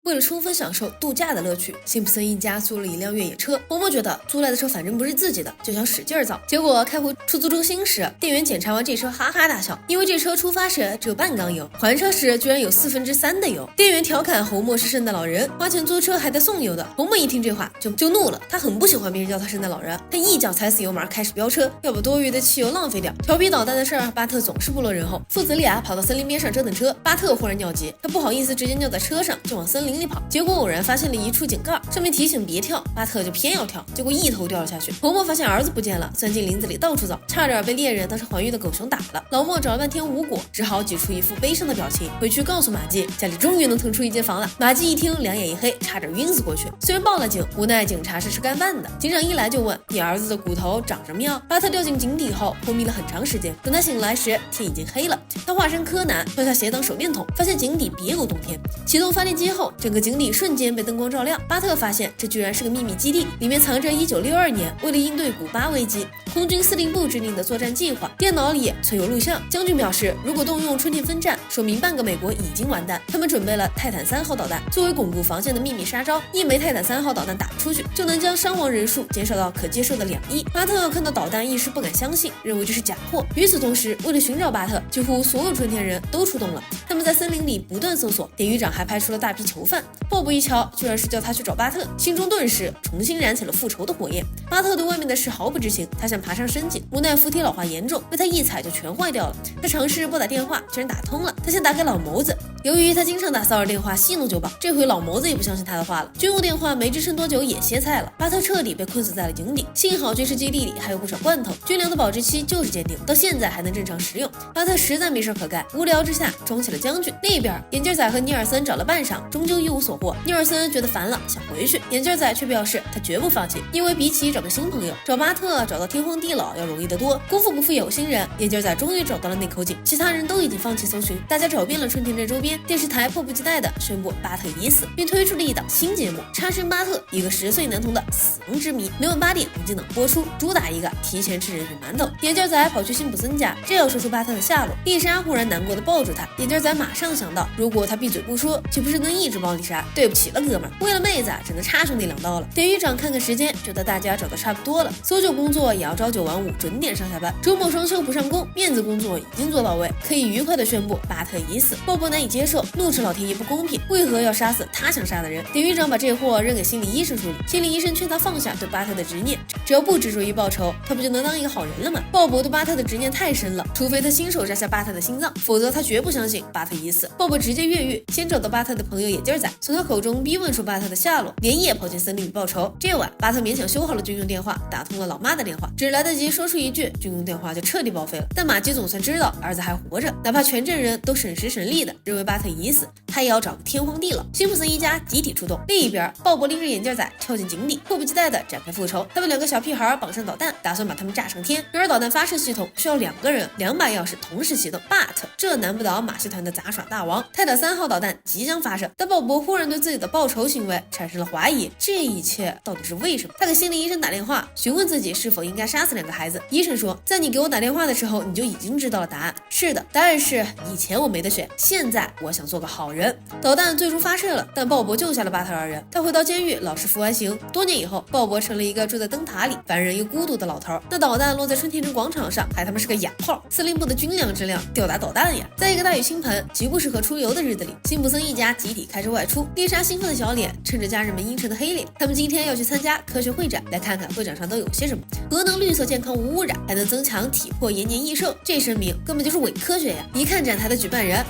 为了充分享受度假的乐趣，辛普森一家租了一辆越野车。伯伯觉得租来的车反正不是自己的，就想使劲造。结果开回出租中心时，店员检查完这车哈哈大笑，因为这车出发时只有半缸油，还车时居然有3/4的油。店员调侃侯默是圣诞老人，花钱租车还得送油的。侯默一听这话就怒了，他很不喜欢别人叫他圣诞老人，他一脚踩死油门开始飙车，要把多余的汽油浪费掉。调皮捣蛋的事儿，巴特总是不落人后。父子俩跑到森林边上折腾车，巴特忽然尿急，他不好意思直接尿在车上，就往森林里跑，结果偶然发现了一处井盖，上面提醒别跳，巴特就偏要跳，结果一头掉了下去。侯默发现儿子不见了，钻进林子里到处找，差点被猎人当成还狱的狗熊打了。老莫找了半天无果，只好挤出一副悲伤的表情，回去告诉马季，家里终于能腾出一间房了。马季一听，两眼一黑，差点晕死过去。虽然报了警，无奈警察是吃干饭的，警长一来就问你儿子的骨头长什么样。巴特掉进井底后昏迷了很长时间，等他醒来时天已经黑了。他化身柯南，脱下鞋当手电筒，发现井底别有洞天。启动发电机后，整个井底瞬间被灯光照亮。巴特发现这居然是个秘密基地，里面藏着1962年为了应对古巴危机空军司令部制定的作战计划，电脑里存有录像。将军表示，如果动用春天分战，说明半个美国已经完蛋。他们准备了泰坦3号导弹作为巩固防线的秘密杀招，一枚泰坦3号导弹打出去，就能将伤亡人数减少到可接受的2亿。巴特看到导弹一时不敢相信，认为这是假货。与此同时，为了寻找巴特，几乎所有春天人都出动了，他们在森林里不断搜索。典狱长还派出了大批囚犯。鲍勃一瞧，居然是叫他去找巴特，心中顿时重新燃起了复仇的火焰。巴特对外面的事毫不知情，他想爬上深井，无奈扶梯老化严重，被他一踩就全坏掉了。他尝试拨打电话，居然打通了，他想打给老谋子。由于他经常打骚扰电话戏弄酒保，这回老谋子也不相信他的话了，军务电话没支撑多久也歇菜了。巴特彻底被困死在了井底，幸好军事基地里还有不少罐头，军粮的保质期就是鉴定，到现在还能正常食用。巴特实在没事可干，无聊之下装起了将军。另一边，眼镜仔和尼尔森找了半晌，终究一无所获。尼尔森觉得烦了，想回去，眼镜仔却表示他绝不放弃，因为比起找个新朋友，找巴特找到天荒地老要容易得多。功夫不负有心人，眼镜仔终于找到了那口井，其他人都已经放弃搜寻，大家找遍了春天镇周边。电视台迫不及待地宣布巴特已死，并推出了一档新节目《差生巴特》，一个10岁男童的死亡之谜，每晚8点红金档播出，主打一个提前吃人血馒头。眼镜仔跑去辛普森家，正要说出巴特的下落，丽莎忽然难过的抱住他。眼镜仔马上想到，如果他闭嘴不说，岂不是能一直帮丽莎？对不起了哥们儿，为了妹子只能插兄弟2刀了。典狱长看看时间，觉得大家找的差不多了，搜救工作也要朝9晚5准点上下班，周末双休不上工，面子工作已经做到位，可以愉快的宣布巴特已死。鲍勃难以接受，怒斥老天爷不公平，为何要杀死他想杀的人？典狱长把这货扔给心理医生处理，心理医生劝他放下对巴特的执念，只要不执着于报仇，他不就能当一个好人了吗？鲍勃对巴特的执念太深了，除非他亲手摘下巴特的心脏，否则他绝不相信巴特已死。鲍勃直接越狱，先找到巴特的朋友眼镜仔，从他口中逼问出巴特的下落，连夜跑进森林里报仇。这晚，巴特勉强修好了军用电话，打通了老妈的电话，只来得及说出一句，军用电话就彻底报废了。但马基总算知道儿子还活着，哪怕全镇人都省时省力的认为巴特已死，他也要找个天荒地老。辛普森一家集体出动。另一边，鲍勃拎着眼镜仔跳进井底，迫不及待地展开复仇。他把2个小屁孩绑上导弹，打算把他们炸上天。然而导弹发射系统需要2个人，2把钥匙同时启动。But 这难不倒马戏团的杂耍大王。泰坦3号导弹即将发射，但鲍勃忽然对自己的报仇行为产生了怀疑，这一切到底是为什么？他给心理医生打电话，询问自己是否应该杀死2个孩子。医生说，在你给我打电话的时候，你就已经知道了答案。是的，答案是以前我没得选，现在我想做个好人。导弹最终发射了，但鲍勃救下了巴特2人。他回到监狱，老实服完刑。多年以后，鲍勃成了一个住在灯塔里、烦人又孤独的老头。那导弹落在春天镇广场上，还他妈是个哑炮！司令部的军粮质量吊打导弹呀！在一个大雨倾盆、极不适合出游的日子里，辛普森一家集体开车外出。丽莎兴奋的小脸衬着家人们阴沉的黑脸。他们今天要去参加科学会展，来看看会展上都有些什么。核能绿色、健康、无污染，还能增强体魄、延年益寿。这声明根本就是伪科学呀！一看展台的举办人，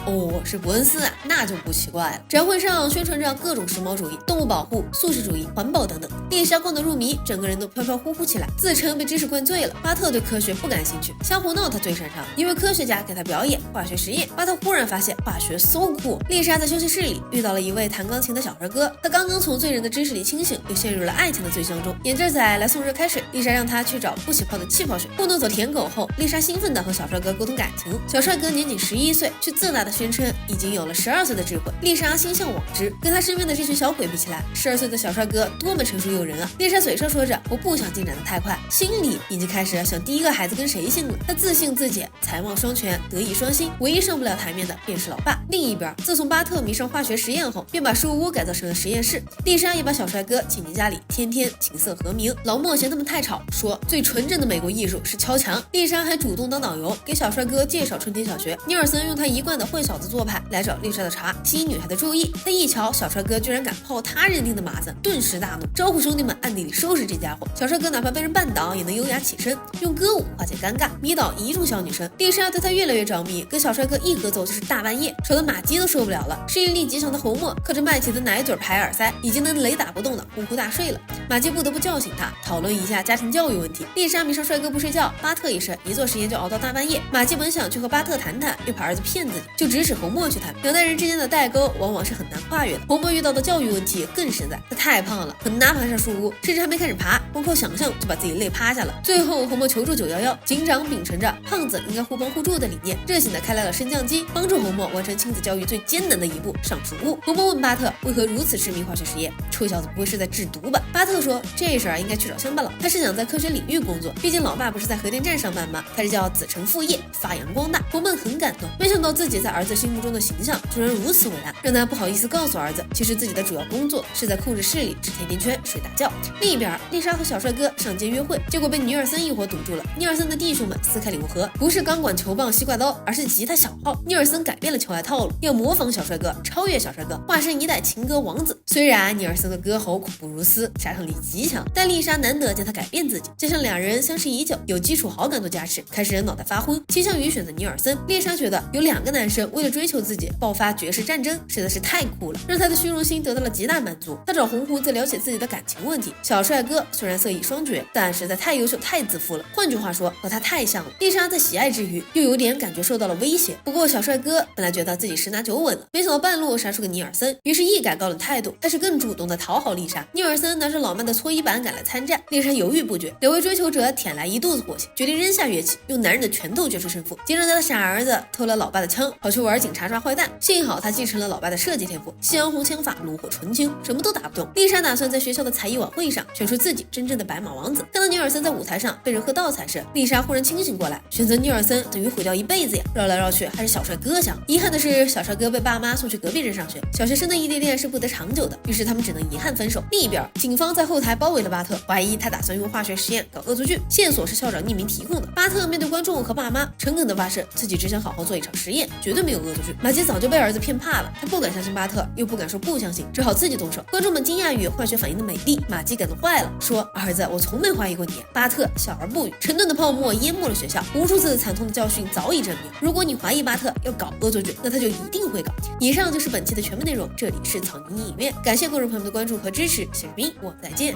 是伯恩斯啊，那就不奇怪了。展会上宣传着各种时髦主义、动物保护、素食主义、环保等等。丽莎逛得入迷，整个人都飘飘忽忽起来，自称被知识灌醉了。巴特对科学不感兴趣，瞎胡闹他最擅长。一位科学家给他表演化学实验，巴特忽然发现化学 so cool。丽莎在休息室里遇到了一位弹钢琴的小帅哥，他刚刚从醉人的知识里清醒，又陷入了爱情的醉象中。眼镜仔来送热开水，丽莎让他去找不起泡的气泡水。糊弄走舔狗后，丽莎兴奋地和小帅哥沟通感情。小帅哥年仅11岁，却自大的宣称已经有了12岁的智慧。丽莎心向往之，跟他身边的这群小鬼比起来，12岁的小帅哥多么成熟诱人啊！丽莎嘴上说着我不想进展的太快，心里已经开始想第一个孩子跟谁姓了。他自信自己才貌双全，德艺双馨，唯一上不了台面的便是老爸。另一边，自从巴特迷上化学实验后，便把树屋改造成了实验室。丽莎也把小帅哥请进家里，天天琴瑟和鸣。老莫嫌他们太吵，说最纯正的美国艺术是敲墙。丽莎还主动当导游，给小帅哥介绍春天小学。尼尔森用他一贯的混小子做派来找丽莎的茬，吸引女孩的注意。他一瞧小帅哥居然敢泡他认定的马子，顿时大怒，招呼兄弟们暗地里收拾这家伙。小帅哥哪怕被人绊倒，也能优雅起身，用歌舞化解尴尬，迷倒一众小女生。丽莎对他越来越着迷，跟小帅哥一合奏就是大半夜，吵得马基都受不了了。适应力极强的侯默靠着麦琪的奶嘴排耳塞，已经能雷打不动的呼呼大睡了。马基不得不叫醒他，讨论一下家庭教育问题。丽莎迷上帅哥不睡觉，巴特也是一做实验就熬到大半夜。马基本想去和巴特谈谈，又怕儿子骗自己，就指使侯默去谈。两代人之间的代沟往往是很难跨越的。侯默遇到的教育问题更实在，他太胖了，很难爬上树屋，甚至还没开始爬，光靠想象就把自己累趴下了。最后侯默求助911，警长秉承着胖子应该互帮互助的理念，热情的开来了升降机，帮助侯默完成亲子教育最艰难的一步，上树屋。侯默问巴特为何如此痴迷化学实验，臭小子不会是在制毒吧？巴特说这事儿应该去找乡巴佬，他是想在科学领域工作，毕竟老爸不是在核电站上班吗？他是叫子承父业，发扬光大。侯默很感动，没想到自己在儿子心目中的形象居然如此伟岸，让他不好意思告诉儿子，其实自己的主要工作是在控制室里吃甜甜圈、睡大觉。另一边，丽莎和小帅哥上街约会，结果被尼尔森一伙堵住了。尼尔森的弟兄们撕开礼物盒，不是钢管、球棒、西瓜刀，而是吉他小号。尼尔森改变了求爱套路，要模仿小帅哥，超越小帅哥，化身一代情歌王子。虽然尼尔森的歌喉恐怖如斯，杀伤力极强，但丽莎难得见他改变自己，加上两人相识已久，有基础好感做加持，开始脑袋发昏，倾向于选择尼尔森。丽莎觉得有2个男生为了追求自己爆发绝世战争，实在是太酷了，让她的虚荣心得到了极大满足。她找红胡子了解自己的感情问题。小帅哥虽然色艺双绝，但实在太优秀太自负了，换句话说和他太像了。丽莎在喜爱之余又有点感觉受到了威胁。不过小帅哥本来觉得自己10拿9稳了，没想到半路杀出个尼尔森，于是一改高冷态度，开始更主动的讨好丽莎。尼尔森拿着老曼的搓衣板赶来参战，丽莎犹豫不决，两位追求者舔来一肚子火气，决定扔下乐器，用男人的拳头决出胜负。接着他的傻儿子偷了老爸的枪，跑去玩警察抓坏蛋，幸好他继承了老爸的设计天赋，夕阳红枪法炉火纯青，什么都打不动。丽莎打算在学校的才艺晚会上选出自己真正的白马王子。看到尼尔森在舞台上被人喝倒彩时，丽莎忽然清醒过来，选择尼尔森等于毁掉一辈子呀，绕来绕去还是小帅哥香。遗憾的是小帅哥被爸妈送去隔壁镇上学，小学生的异地恋是不得长久的，于是他们只能遗憾分手。另一边，警方在后台包围了巴特，怀疑他打算用化学实验搞恶作剧，线索是校长匿名提供的。巴特面对观众和爸妈，诚恳地发誓自己只想好好做一场实验，绝对没有恶作剧。马基早就被儿子骗怕了，他不敢相信巴特，又不敢说不相信，只好自己动手。观众们惊讶于化学反应的美丽，马基感动坏了，说儿子，我从没怀疑过你。巴特笑而不语。沉顿的泡沫淹没了学校，无数次惨痛的教训早已证明，如果你怀疑巴特要搞恶作剧，那他就一定会搞。以上就是本期的全部内容，这里是草泥影院，感谢观众朋友们的关注和支持，谢士兵，我们再见。